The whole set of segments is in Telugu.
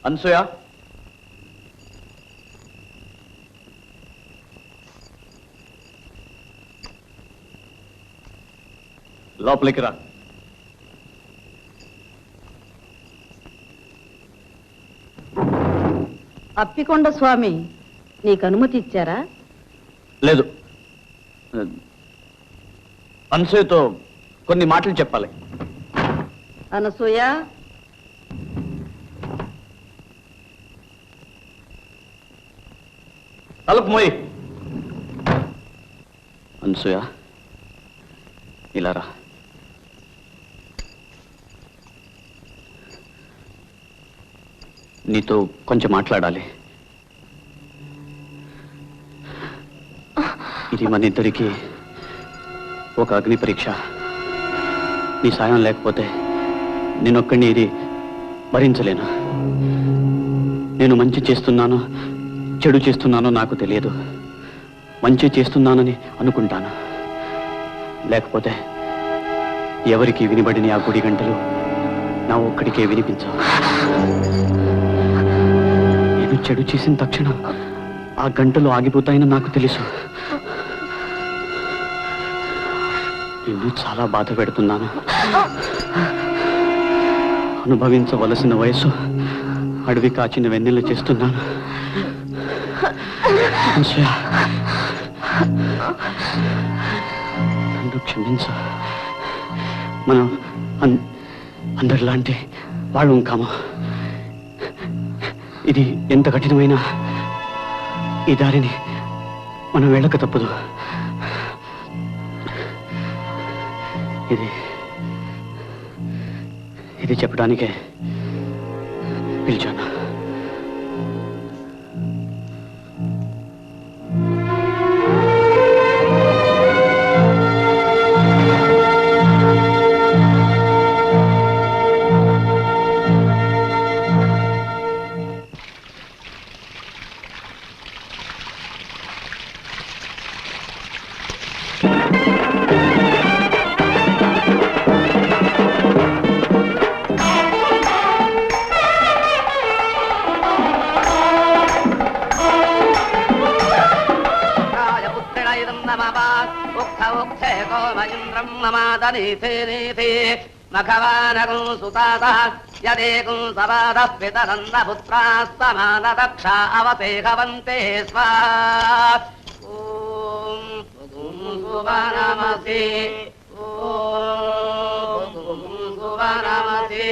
అనసూయ, లోపలికి రా. అప్పికొండ స్వామి నీకు అనుమతి ఇచ్చారా? లేదు, అనసూయతో కొన్ని మాటలు చెప్పాలి. అనసూయ, తలుపు మోయి. అనసూయ, ఇలా రా. నీతో కొంచెం మాట్లాడాలి. ఇది మన ఇద్దరికి ఒక అగ్ని పరీక్ష. నీ సాయం లేకపోతే నేనొక్కడిని ఇది భరించలేను. నేను మంచి చేస్తున్నానో చెడు చేస్తున్నానో నాకు తెలియదు. మంచి చేస్తున్నానని అనుకుంటాను. లేకపోతే ఎవరికి వినబడిన ఆ గుడి గంటలు నా ఒక్కడికే వినిపించవు. నేను చెడు చేసిన తక్షణం ఆ గంటలు ఆగిపోతాయని నాకు తెలుసు. నిన్ను చాలా బాధ పెడుతున్నాను. అనుభవించవలసిన వయసు అడవి కాచిన వెన్నెల చేస్తున్నాను. నన్ను క్షమించు. మనం అందరిలాంటి వాళ్ళు కాము. ఇది ఎంత కఠినమైనా ఈ దారిని మనం వెళ్ళక తప్పదు. ఇది చెప్పడానికే పిలిచాను. మఘవానగం సుతాత యదేకం సవాద పితరన్న పుత్రాస్తమాన దక్షా అవతేహవంతే స్వా. ఓం సువనమసి, ఓం సువనమసి,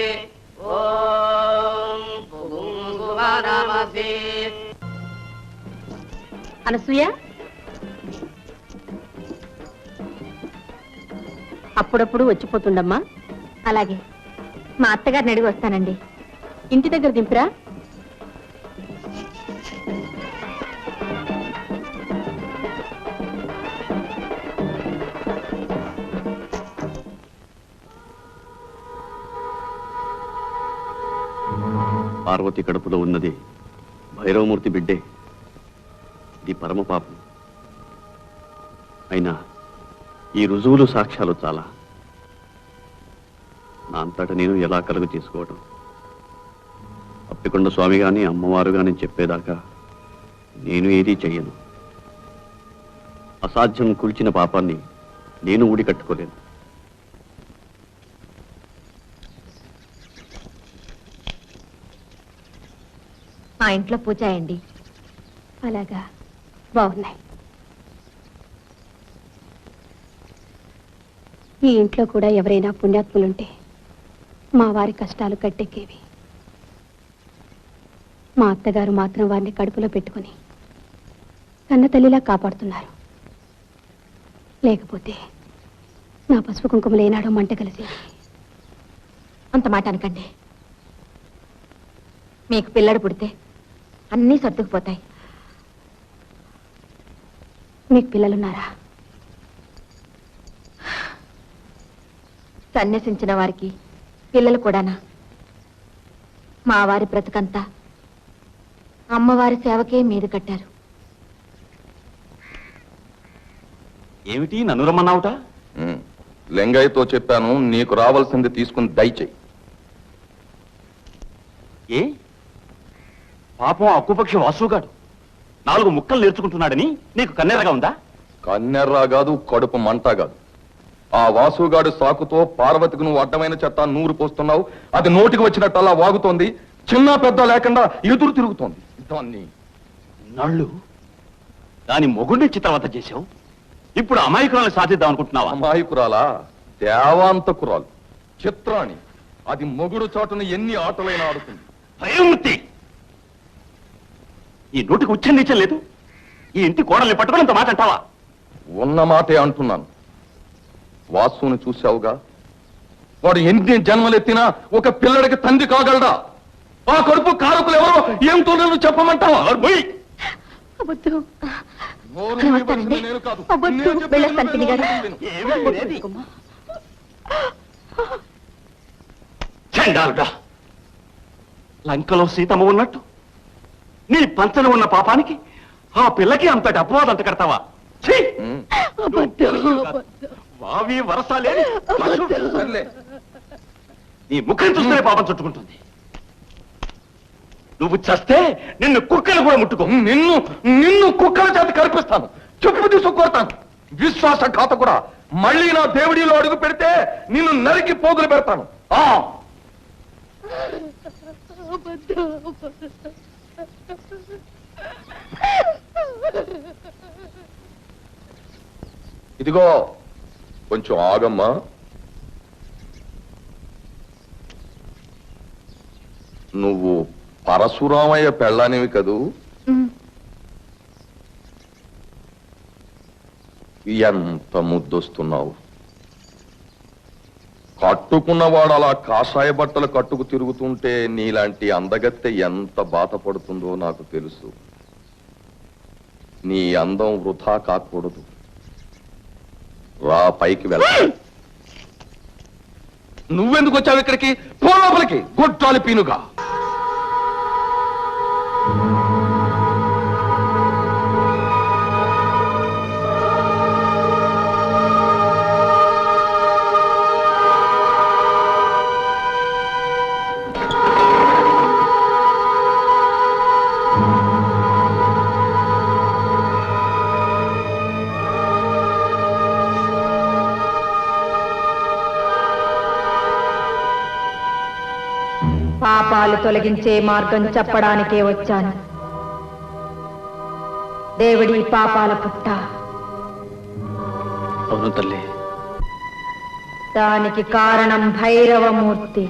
ఓం సువనమసి. అనసూయ, అప్పుడప్పుడు వచ్చిపోతుండమ్మా. అలాగే, మా అత్తగారిని అడిగి వస్తానండి. ఇంటి దగ్గర దింపిరా. పార్వతి కడుపులో ఉన్నది భైరవమూర్తి బిడ్డే. ఇది పరమ పాపం. అయినా ఈ రుజువులు సాక్ష్యాలు చాలా. నా అంతటా నేను ఎలా కలుగు చేసుకోవడం? అప్పికొండ స్వామి గాని అమ్మవారు గాని చెప్పేదాకా నేను ఏదీ చెయ్యను. అసాధ్యం కూల్చిన పాపాన్ని నేను ఊడి కట్టుకోలేను. మా ఇంట్లో పూజ అయ్యండి. అలాగా, బాగున్నాయి. ఈ ఇంట్లో కూడా ఎవరైనా పుణ్యాత్ములుంటే మా వారి కష్టాలు కట్టెక్కేవి. మా అత్తగారు మాత్రం వారిని కడుపులో పెట్టుకుని కన్న తల్లిలా కాపాడుతున్నారు. లేకపోతే నా పసుపు కుంకుమలు ఏనాడో మంట కలిసి. అంత మాట అనకండి. మీకు పిల్లడు పుడితే అన్నీ సర్దుకుపోతాయి. మీకు పిల్లలున్నారా? సన్యసించిన వారికి పిల్లలు కూడానా? మా వారి బ్రతుకంతా అమ్మవారి సేవకే మీద కట్టారు. ఏమిటి నన్ను రమ్మన్నావుట? లింగయ్యతో చెప్పాను, నీకు రావాల్సింది తీసుకుని దయచేయి. ఏ పాపం అక్కుపక్షి వాసుగాడు 4 ముక్కలు నేర్చుకుంటున్నాడని నీకు కన్నెరగా ఉందా? కన్నెర్రా కాదు, కడుపు మంట కాదు. ఆ వాసుగాడు సాకుతో పార్వతికి నువ్వు అడ్డమైన చెత్త నూరు పోస్తున్నావు. అది నోటికి వచ్చినట్టల్లా వాగుతోంది. చిన్న పెద్ద లేకుండా ఎదురు తిరుగుతోంది. దాన్ని నళ్ళు దాని మొగుడిని చిత్రవత చేశావు. ఇప్పుడు అమాయకురాలను సాధిద్దాం అనుకుంటున్నావా? అమాయకురాలా? దేవాంతకురాలు, చిత్రాణి. అది మొగుడు చాటును ఎన్ని ఆటలైనా ఆడుతుంది. భయమూర్తి, ఈ నోటికి ఉచ్చం లేదు. ఈ ఇంటి కోడల్ని పట్టుకున్నంత మాట అంటావా? ఉన్న మాటే అంటున్నాను. వాసుని చూశావుగా, వాడు ఎన్ని జన్మలెత్తినా ఒక పిల్లడికి తండ్రి కాగలడా? ఆ కడుపు కారకులు ఎవరో ఏం తోడలు చెప్పమంటావా? నోరు మూయవలసింది నేను కాదు. నేను చెప్పేది విను. చండాలుడా, లంకలో సీతమ్మ ఉన్నట్టు నీ పంచన ఉన్న పాపానికి ఆ పిల్లకి అంతటి అపవాదం అంత కడతావా? వావి వరసాలేని సర్లే. నీ ముఖం చూస్తేనే పాపం చుట్టుకుంటుంది. నువ్వు చస్తే నిన్ను కుక్కలు కూడా ముట్టుకో. నిన్ను కుక్కల చేత కనిపిస్తాను, చెప్పు తీసుకొడతాను. విశ్వాసఘాత కూడా మళ్ళీ నా దేవుడిలో అడుగు పెడితే నిన్ను నరికి పోగులు పెడతాను. ఇదిగో కొంచెం ఆగమ్మా. నువ్వు పరశురామయ్య పెళ్ళానివి కదూ? ఎంత ముద్దొస్తున్నావు. కట్టుకున్నవాడు అలా కాషాయ బట్టలు కట్టుకు తిరుగుతుంటే నీలాంటి అందగత్తె ఎంత బాధపడుతుందో నాకు తెలుసు. నీ అందం వృధా కాకూడదు. రా, పైకి వెళ్తా. నువ్వెందుకు వచ్చావు ఇక్కడికి? పో లోపలికి, గొడ్డాలి పీనుగా. పాపాలు తొలగించే మార్గం చెప్పడానికే వచ్చాను. దేవుడి పాపాల పుట్ట. అవును తల్లి. దానికి కారణం భైరవమూర్తి.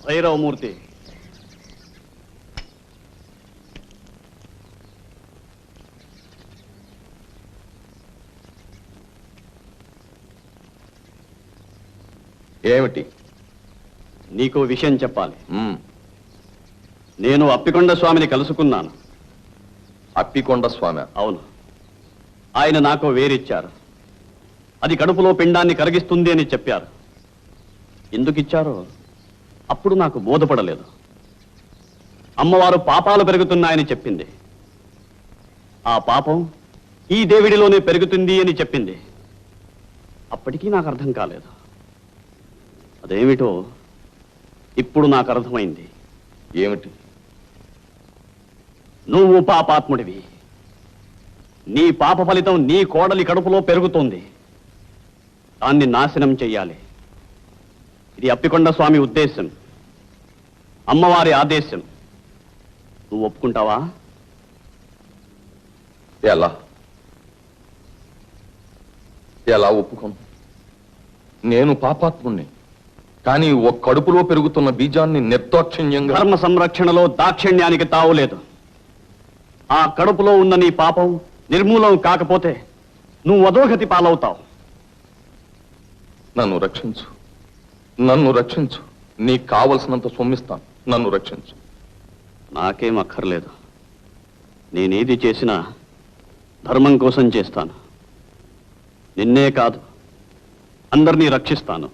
భైరవమూర్తి, ఏమిటి? నీకో విషయం చెప్పాలి. నేను అప్పికొండ స్వామిని కలుసుకున్నాను. అప్పికొండ స్వామి? అవును. ఆయన నాకు వేరిచ్చారు. అది కడుపులో పిండాన్ని కరిగిస్తుంది అని చెప్పారు. ఎందుకు ఇచ్చారో అప్పుడు నాకు బోధపడలేదు. అమ్మవారు పాపాలు పెరుగుతున్నాయని చెప్పింది. ఆ పాపం ఈ దేవుడిలోనే పెరుగుతుంది అని చెప్పింది. అప్పటికీ నాకు అర్థం కాలేదు. అదేమిటో ఇప్పుడు నాకు అర్థమైంది. ఏమిటి? నువ్వు పాపాత్ముడివి. నీ పాప ఫలితం నీ కోడలి కడుపులో పెరుగుతోంది. దాన్ని నాశనం చెయ్యాలి. ఇది అప్పికొండ స్వామి ఉద్దేశం, అమ్మవారి ఆదేశం. నువ్వు ఒప్పుకుంటావా? ఎలా ఎలా ఒప్పుకోను? నేను పాపాత్ముణ్ణి. కానీ ఒక కడుపులో పెరుగుతున్న బీజాన్ని నిర్దాక్షిణ్యంగా... ధర్మ సంరక్షణలో దాక్షిణ్యానికి తావులేదు. ఆ కడుపులో ఉన్న నీ పాపం నిర్మూలం కాకపోతే నువ్వు అధోగతి పాలవుతావు. నన్ను రక్షించు, నన్ను రక్షించు. నీకు కావలసినంత సొమ్మిస్తాను, నన్ను రక్షించు. నాకేం అక్కర్లేదు. నేనేది చేసినా ధర్మం కోసం చేస్తాను. నిన్నే కాదు, అందరినీ రక్షిస్తాను,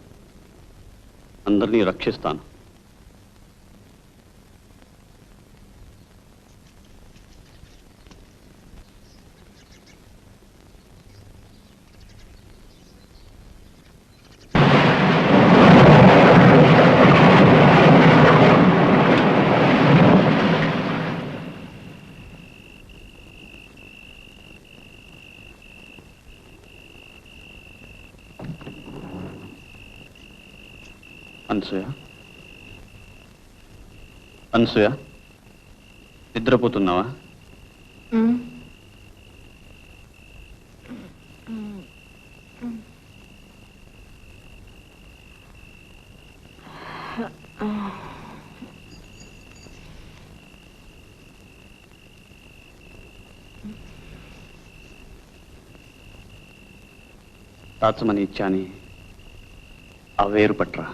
అందరినీ రక్షిస్తాను. అనసూయ, అనసూయ, నిద్రపోతున్నావా? దాచమని ఇచ్చాని ఆ వేరు పట్రా.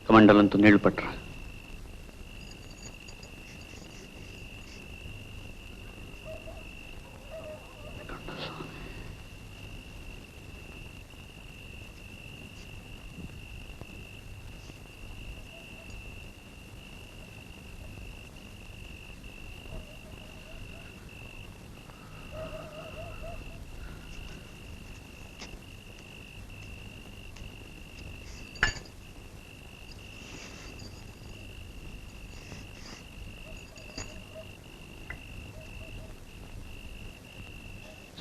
కమండలంతో నీళ్లు పట్టరా.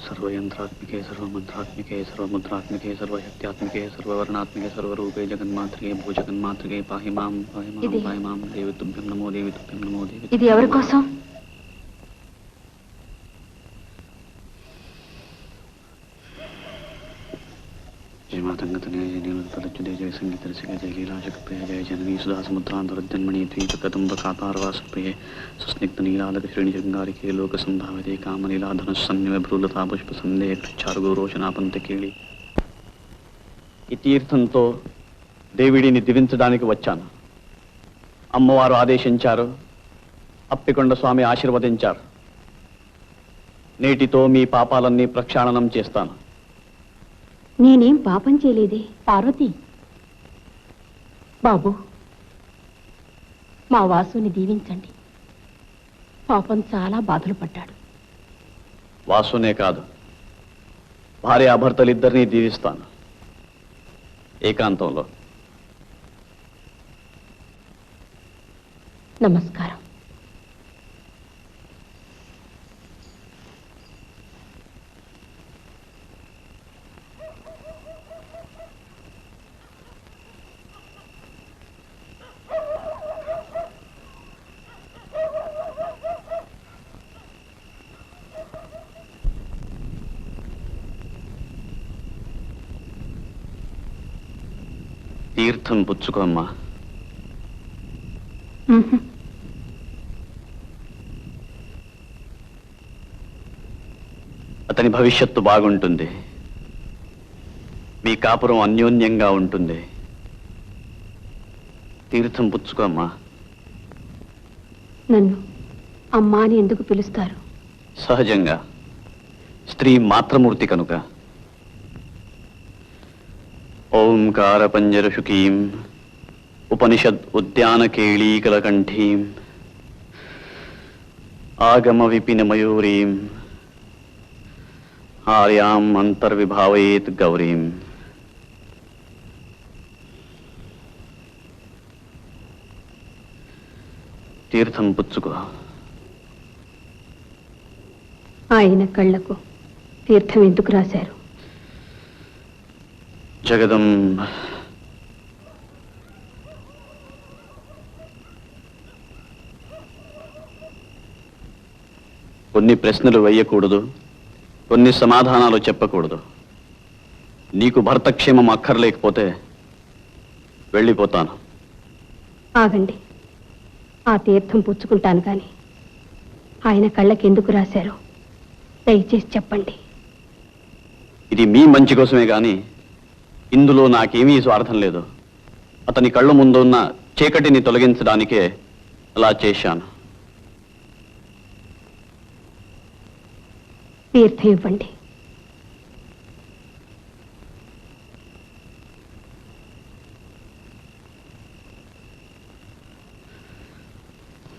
सर्वयंत्रात्मिके सर्वमंत्रात्मिके सर्वमुद्रात्मिके सर्वशक्त्यात्मिके सर्ववर्णात्मिके सर्वरूपे जगन्मातृके भूजगन्मातृके पाहि मां देवी तुभ्यं नमो देवी तुभ्यं नमो देवी. ఇది ఎవరి కోసం? जय मातंगतनय जय नीलतलच्युते जय संगीत रसिक जय लीलाशक्प्रिय जय जननी सुधा समुद्रांतरजन्मणि द्वीपकदम्बकातारवासप्रिये सुस्निग्ध नीलालक श्रेणिशृंगारिके लोकसंभाविते कामनीलाधनुस्सन्निव भ्रूलता पुष्पसन्देह चारुगोरोचनापंतकेళి. ఈ తీర్థంతో దేవిడిని దివించడానికి వచ్చాను. అమ్మవారు ఆదేశించారు, అప్పికొండ స్వామి ఆశీర్వదించారు. నేటితో మీ పాపాలన్నీ ప్రక్షాళనం చేస్తాను. నేనేం పాపం చేయలేదే. పార్వతి, బాబు, మా వాసుని దీవించండి. పాపం చాలా బాధలు పడ్డాడు. వాసునే కాదు, భార్యాభర్తలిద్దరినీ దీవిస్తాను ఏకాంతంలో. నమస్కారం. తీర్థం పుచ్చుకోమ్మా. అతని భవిష్యత్తు బాగుంటుంది. మీ కాపురం అన్యోన్యంగా ఉంటుంది. తీర్థం పుచ్చుకోమ్మా. నన్ను అమ్మా అని ఎందుకు పిలుస్తారు? సహజంగా, స్త్రీ మాతృమూర్తి కనుక. ఓంకార పంజరశుకీం ఉపనిషద్ ఉద్యాన కేళీకలకంఠీం ఆగమ విపిన మయూరీం ఆర్యాం అంతర్విభావయేత్ గౌరీం. తీర్థం పుచ్చుకో. ఆయన కళ్ళకు తీర్థం ఎందుకు రాశారు? జగదంబ కొన్ని ప్రశ్నలు వేయకూడదు, కొన్ని సమాధానాలు చెప్పకూడదు. నీకు భర్తక్షేమం అక్కర్లేకపోతే వెళ్ళిపోతాను. ఆగండి, ఆ తీర్థం పుచ్చుకుంటాను కానీ ఆయన కళ్ళకి ఎందుకు రాశారో దయచేసి చెప్పండి. ఇది మీ మంచి కోసమే గాని ఇందులో నాకేమీ స్వార్థం లేదు. అతని కళ్ళ ముందున్న చీకటిని తొలగించడానికే అలా చేశాను. తీర్థం ఇవ్వండి.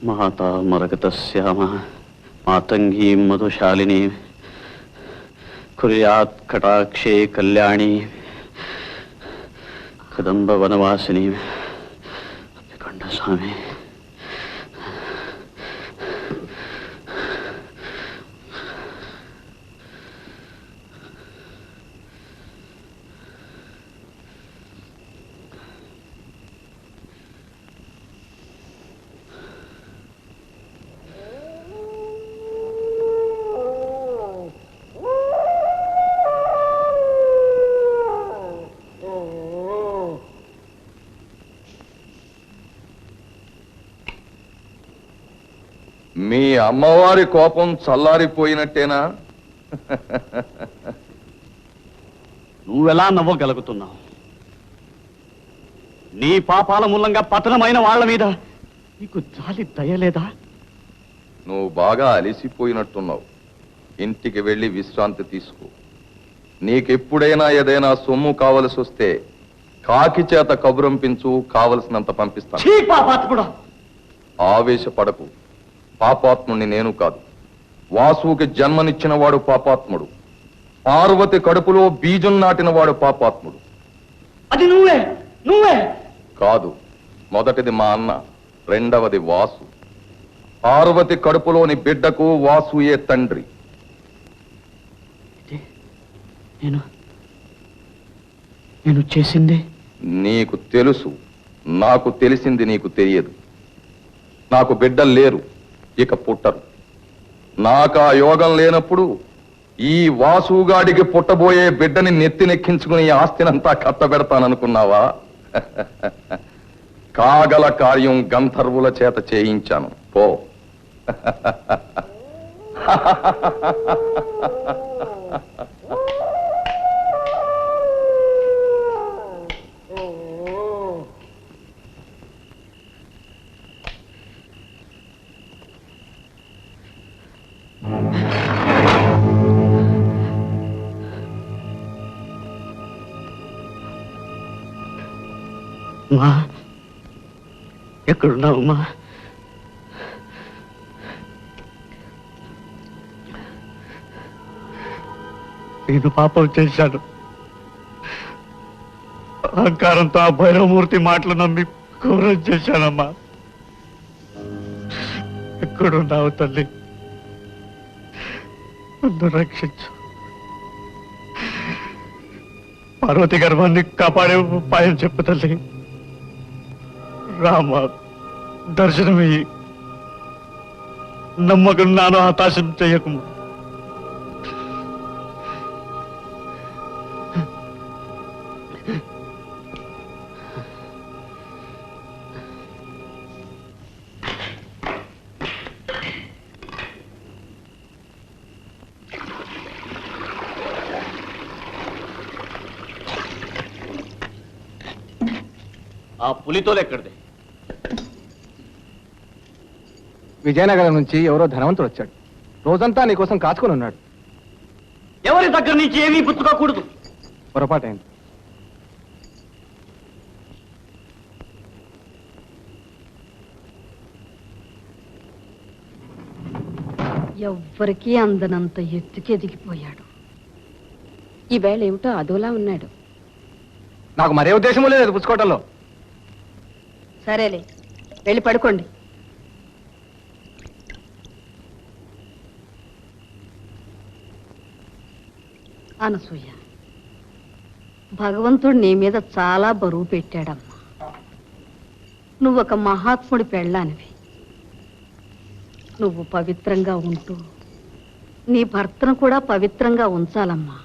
మాతా మరగతశ్యామ మాతంగీ మధుశాలిని కుర్యాత్ కటాక్షే కళ్యాణి కదంబ వనవాసిని కొండ స్వామి. మీ అమ్మవారి కోపం చల్లారిపోయినట్టేనా? నువ్వెలా నవ్వగలుగుతున్నావు? నీ పాపాల మూలంగా పతనమైన వాళ్ళ మీద నీకు జాలి దయలేదా? నువ్వు బాగా అలిసిపోయినట్టున్నావు. ఇంటికి వెళ్ళి విశ్రాంతి తీసుకో. నీకెప్పుడైనా ఏదైనా సొమ్ము కావలసి వస్తే కాకి చేత కబురంపించు, కావలసినంత పంపిస్తాను. ఆవేశపడకు. పాపాత్ముణ్ణి నేను కాదు. వాసుకి జన్మనిచ్చిన వాడు పాపాత్ముడు. పార్వతి కడుపులో బీజం నాటిన వాడు పాపాత్ముడు. అది నువ్వే నువ్వే కాదు. మొదటిది మా అన్న, రెండవది వాసు. పార్వతి కడుపులోని బిడ్డకు వాసుయే తండ్రి. నేను చేసింది నీకు తెలుసు, నాకు తెలిసింది నీకు తెలియదు. నాకు బిడ్డలు లేరు, ఇక పుట్టరు. నాకు ఆ యోగం లేనప్పుడు ఈ వాసుగాడికి పుట్టబోయే బిడ్డని నెత్తినెక్కించుకుని ఆస్తినంతా కట్టబెడతాననుకున్నావా? కాగల కార్యం గంధర్వుల చేత చేయించాను. పో. మా ఎక్కడున్నావు మా? నేను పాపం చేశాను. అహంకారంతో ఆ భైరవమూర్తి మాటలు నమ్మి ఘోరం చేశానమ్మా. ఎక్కడున్నావు తల్లి? నన్ను రక్షించు. పార్వతి గర్భాన్ని కాపాడే ఉపాయం చెప్పు తల్లి. రామ, దర్శనమియ్యి. నమ్మకం నాను హతాశం చెయ్యకు. ఆ పులితోలు ఎక్కడిది? విజయనగరం నుంచి ఎవరో ధనవంతుడు వచ్చాడు. రోజంతా నీకోసం కాచుకొని ఉన్నాడు. ఎవరి దగ్గర నుంచి ఏమీ పుచ్చుకోకూడదు. పొరపాటైంది. ఎవ్వరికీ అందనంత ఎత్తుకి ఎదిగిపోయాడు. ఈవేళ ఏమిటో అదోలా ఉన్నాడు. నాకు మరే ఉద్దేశం లేదు పుచ్చుకోవటంలో. సరేలే, వెళ్ళి పడుకోండి. అనసూయ, భగవంతుడు నీ మీద చాలా బరువు పెట్టాడమ్మా. నువ్వొక మహాత్ముడి పెళ్ళానివి. నువ్వు పవిత్రంగా ఉంటూ నీ భర్తను కూడా పవిత్రంగా ఉంచాలమ్మా.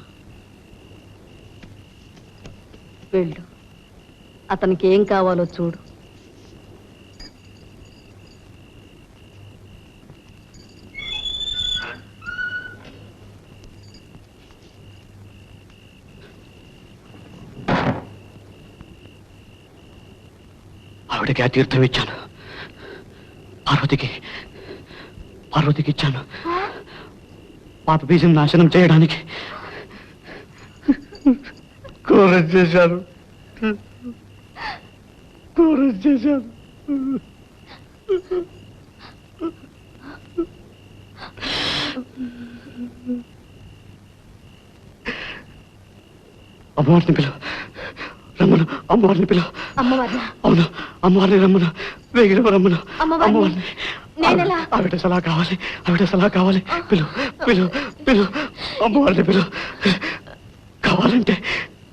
వెళ్ళు, అతనికి ఏం కావాలో చూడు. ఆవిడకి ఆ తీర్థం ఇచ్చాను. పార్వతికి ఇచ్చాను. పాప బీజం నాశనం చేయడానికి. ఘోరం చేశాను. అమ్మవారిని పిలువ, రమ్మను. అమ్మవారిని పిలువ. అవును, అమ్మవారిని రమ్మను. వేగిరవ రమ్మను. అమ్మవారిని. ఆవిడ సలహా కావాలి. పిలు. అమ్మవారిని పిలు. కావాలంటే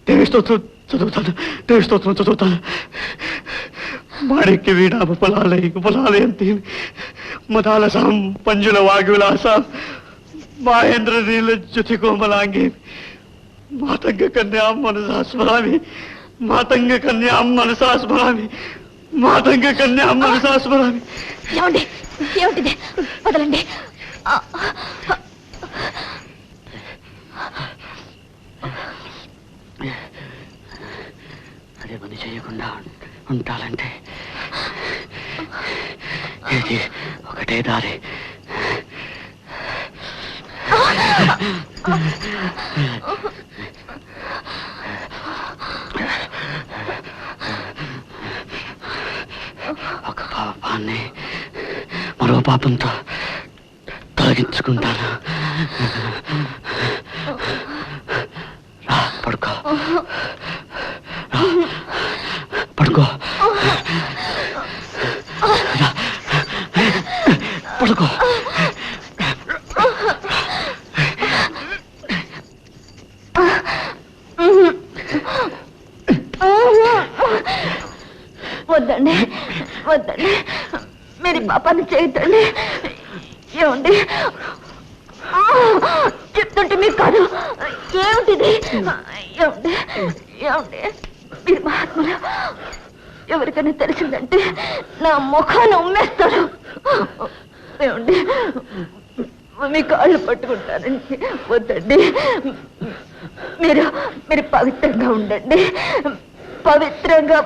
దేవి స్తోత్రం చదువుతాను. మాణిక్య వీణామ పొలాలయంతి మదాలసాం పంజుల వాగ్విలాసాం మహేంద్ర నీల జ్యుతి కోమలాంగి మాతంగ కన్యాం మనసా స్మరామి. ఏమిటిది? వదలండి. అదే పని చేయకుండా ఉంటాలంటే ఇది ఒకటే దారి. ఒక పాపాన్ని మరో పాపంతో తొలగించుకుంటాను. రా, పడుకో. పడుకో. వద్దండి, మీరు పాపాన్ని చేయొద్దండి. ఏమండి చెప్తుంటే మీకు కాదు. ఏమిటిది? ఏమండి మీరు మహాత్ములు. ఎవరికైనా తెలిసిందంటే నా ముఖాన్ని ఉమ్మేస్తారు. ఏమండి మీ కాళ్ళు పట్టుకుంటారండి. వద్దండి, మీరు పవిత్రంగా ఉండండి. పవిత్రంగా